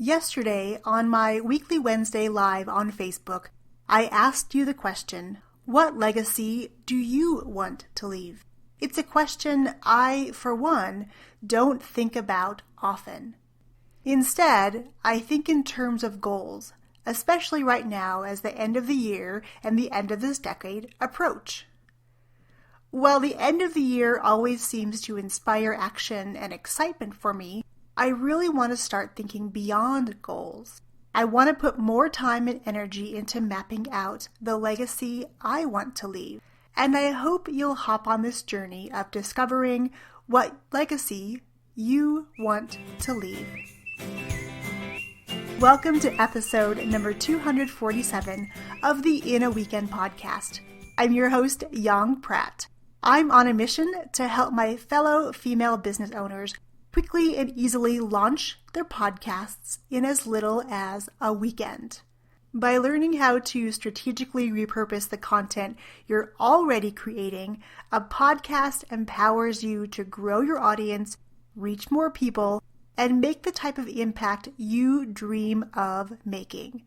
Yesterday, on my weekly Wednesday live on Facebook, I asked you the question, what legacy do you want to leave? It's a question I, for one, don't think about often. Instead, I think in terms of goals, especially right now as the end of the year and the end of this decade approach. While the end of the year always seems to inspire action and excitement for me, I really want to start thinking beyond goals. I want to put more time and energy into mapping out the legacy I want to leave. And I hope you'll hop on this journey of discovering what legacy you want to leave. Welcome to episode number 247 of the In a Weekend podcast. I'm your host, Yong Pratt. I'm on a mission to help my fellow female business owners quickly and easily launch their podcasts in as little as a weekend. By learning how to strategically repurpose the content you're already creating, a podcast empowers you to grow your audience, reach more people, and make the type of impact you dream of making.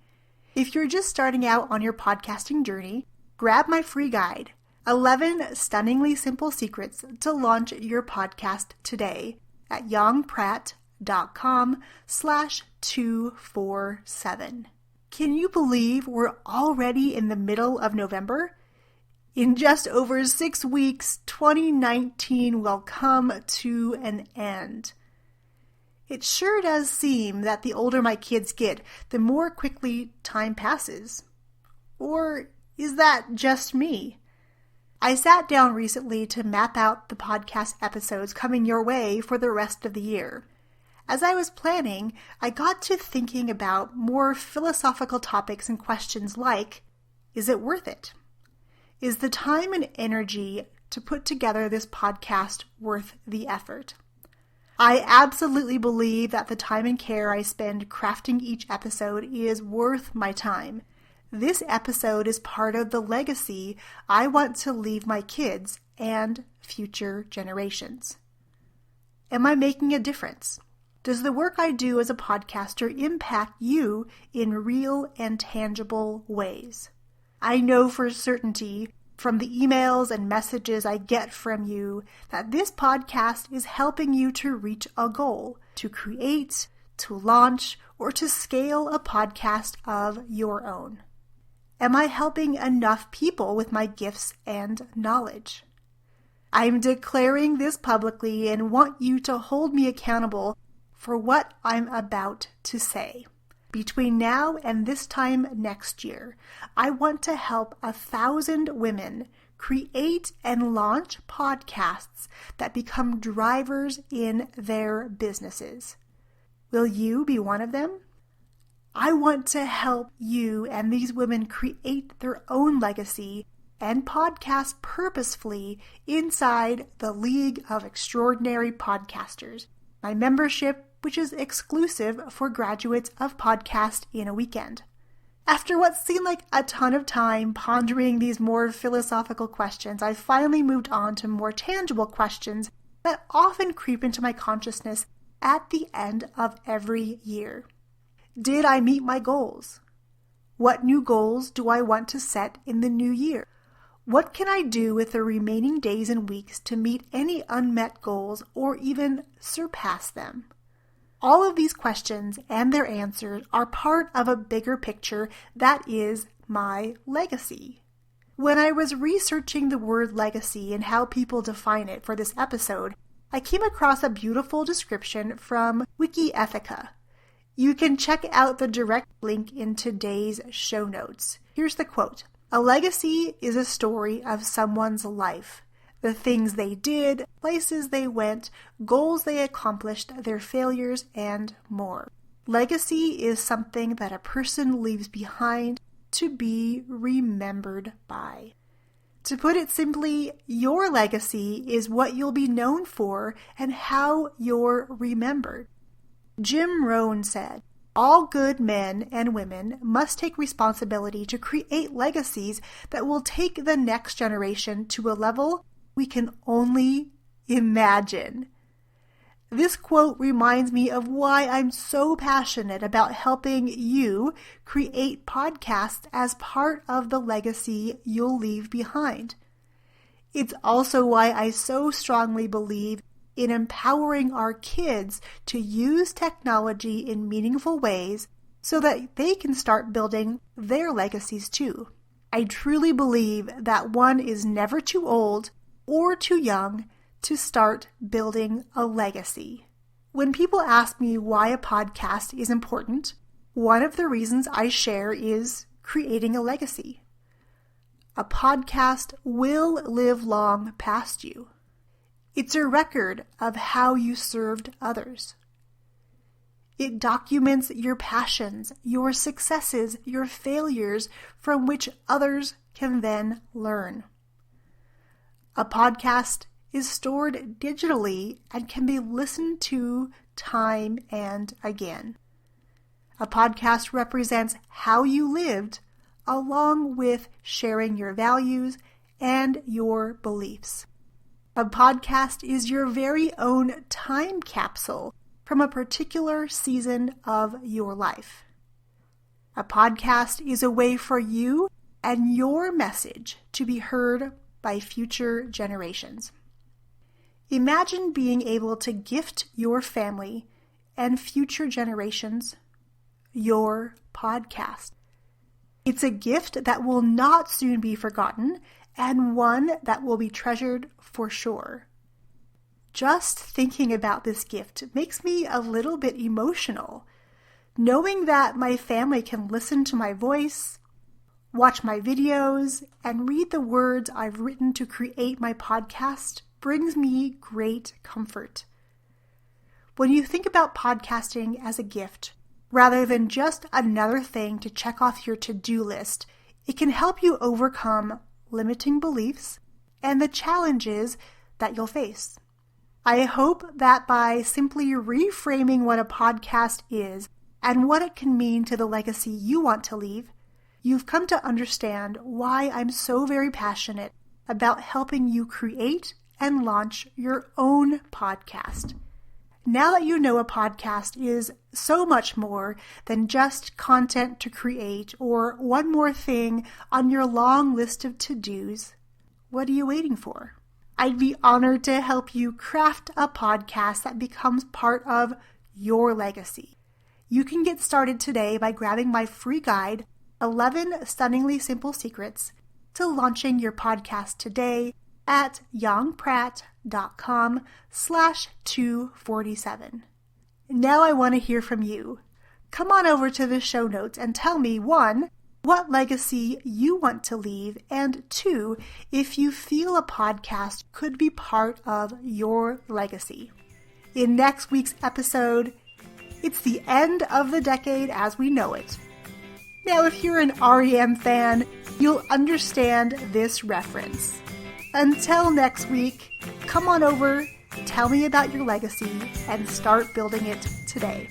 If you're just starting out on your podcasting journey, grab my free guide, 11 Stunningly Simple Secrets to Launch Your Podcast Today, at yongpratt.com/247. Can you believe we're already in the middle of November? In just over 6 weeks, 2019 will come to an end. It sure does seem that the older my kids get, the more quickly time passes. Or is that just me? I sat down recently to map out the podcast episodes coming your way for the rest of the year. As I was planning, I got to thinking about more philosophical topics and questions like, is it worth it? Is the time and energy to put together this podcast worth the effort? I absolutely believe that the time and care I spend crafting each episode is worth my time. This episode is part of the legacy I want to leave my kids and future generations. Am I making a difference? Does the work I do as a podcaster impact you in real and tangible ways? I know for certainty from the emails and messages I get from you that this podcast is helping you to reach a goal, to create, to launch, or to scale a podcast of your own. Am I helping enough people with my gifts and knowledge? I'm declaring this publicly and want you to hold me accountable for what I'm about to say. Between now and this time next year, I want to help 1,000 women create and launch podcasts that become drivers in their businesses. Will you be one of them? I want to help you and these women create their own legacy and podcast purposefully inside the League of Extraordinary Podcasters, my membership, which is exclusive for graduates of Podcast in a Weekend. After what seemed like a ton of time pondering these more philosophical questions, I finally moved on to more tangible questions that often creep into my consciousness at the end of every year. Did I meet my goals? What new goals do I want to set in the new year? What can I do with the remaining days and weeks to meet any unmet goals or even surpass them? All of these questions and their answers are part of a bigger picture that is my legacy. When I was researching the word legacy and how people define it for this episode, I came across a beautiful description from WikiEthica. You can check out the direct link in today's show notes. Here's the quote. A legacy is a story of someone's life. The things they did, places they went, goals they accomplished, their failures, and more. Legacy is something that a person leaves behind to be remembered by. To put it simply, your legacy is what you'll be known for and how you're remembered. Jim Rohn said, all good men and women must take responsibility to create legacies that will take the next generation to a level we can only imagine. This quote reminds me of why I'm so passionate about helping you create podcasts as part of the legacy you'll leave behind. It's also why I so strongly believe in empowering our kids to use technology in meaningful ways so that they can start building their legacies too. I truly believe that one is never too old or too young to start building a legacy. When people ask me why a podcast is important, one of the reasons I share is creating a legacy. A podcast will live long past you. It's a record of how you served others. It documents your passions, your successes, your failures, from which others can then learn. A podcast is stored digitally and can be listened to time and again. A podcast represents how you lived, along with sharing your values and your beliefs. A podcast is your very own time capsule from a particular season of your life. A podcast is a way for you and your message to be heard by future generations. Imagine being able to gift your family and future generations your podcast. It's a gift that will not soon be forgotten and one that will be treasured for sure. Just thinking about this gift makes me a little bit emotional. Knowing that my family can listen to my voice, watch my videos, and read the words I've written to create my podcast brings me great comfort. When you think about podcasting as a gift, rather than just another thing to check off your to-do list, it can help you overcome limiting beliefs and the challenges that you'll face. I hope that by simply reframing what a podcast is and what it can mean to the legacy you want to leave, you've come to understand why I'm so very passionate about helping you create and launch your own podcast. Now that you know a podcast is so much more than just content to create or one more thing on your long list of to-dos, what are you waiting for? I'd be honored to help you craft a podcast that becomes part of your legacy. You can get started today by grabbing my free guide, 11 Stunningly Simple Secrets to Launching Your Podcast Today at yongpratt.com/247. Now I want to hear from you. Come on over to the show notes and tell me 1, what legacy you want to leave, and 2, if you feel a podcast could be part of your legacy. In next week's episode, it's the end of the decade as we know it. Now, if you're an REM fan, you'll understand this reference. Until next week, come on over, tell me about your legacy, and start building it today.